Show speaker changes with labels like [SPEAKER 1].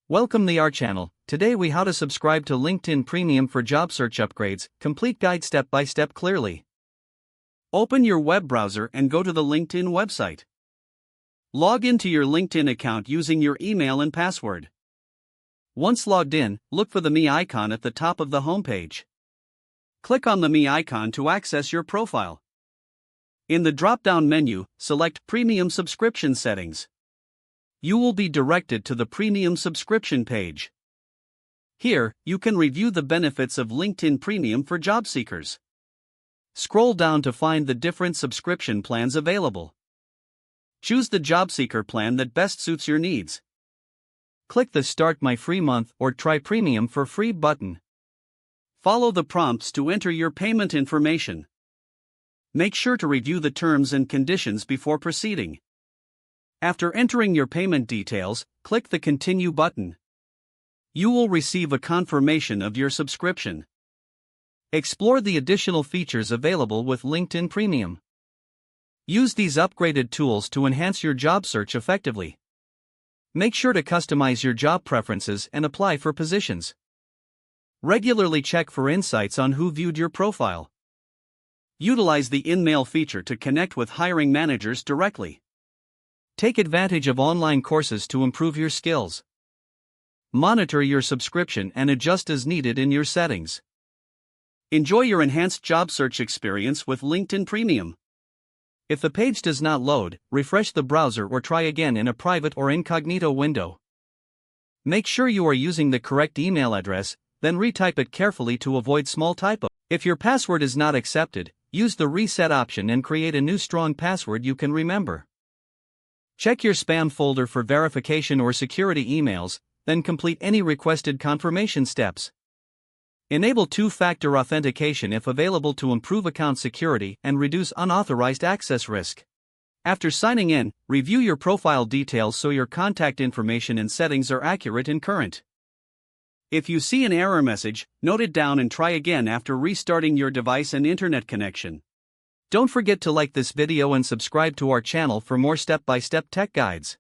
[SPEAKER 1] Welcome to our channel. Today we how to subscribe to LinkedIn Premium for job search upgrades, complete guide step by step clearly. Open your web browser and go to the LinkedIn website. Log into your LinkedIn account using your email and password. Once logged in, look for the Me icon at the top of the homepage. Click on the Me icon to access your profile. In the drop-down menu, select Premium Subscription Settings. You will be directed to the Premium Subscription page. Here, you can review the benefits of LinkedIn Premium for job seekers. Scroll down to find the different subscription plans available. Choose the job seeker plan that best suits your needs. Click the Start My Free Month or Try Premium for Free button. Follow the prompts to enter your payment information. Make sure to review the terms and conditions before proceeding. After entering your payment details, click the Continue button. You will receive a confirmation of your subscription. Explore the additional features available with LinkedIn Premium. Use these upgraded tools to enhance your job search effectively. Make sure to customize your job preferences and apply for positions. Regularly check for insights on who viewed your profile. Utilize the InMail feature to connect with hiring managers directly. Take advantage of online courses to improve your skills. Monitor your subscription and adjust as needed in your settings. Enjoy your enhanced job search experience with LinkedIn Premium. If the page does not load, refresh the browser or try again in a private or incognito window. Make sure you are using the correct email address, then retype it carefully to avoid small typos. If your password is not accepted, use the reset option and create a new strong password you can remember. Check your spam folder for verification or security emails, then complete any requested confirmation steps. Enable two-factor authentication if available to improve account security and reduce unauthorized access risk. After signing in, review your profile details so your contact information and settings are accurate and current. If you see an error message, note it down and try again after restarting your device and internet connection. Don't forget to like this video and subscribe to our channel for more step-by-step tech guides.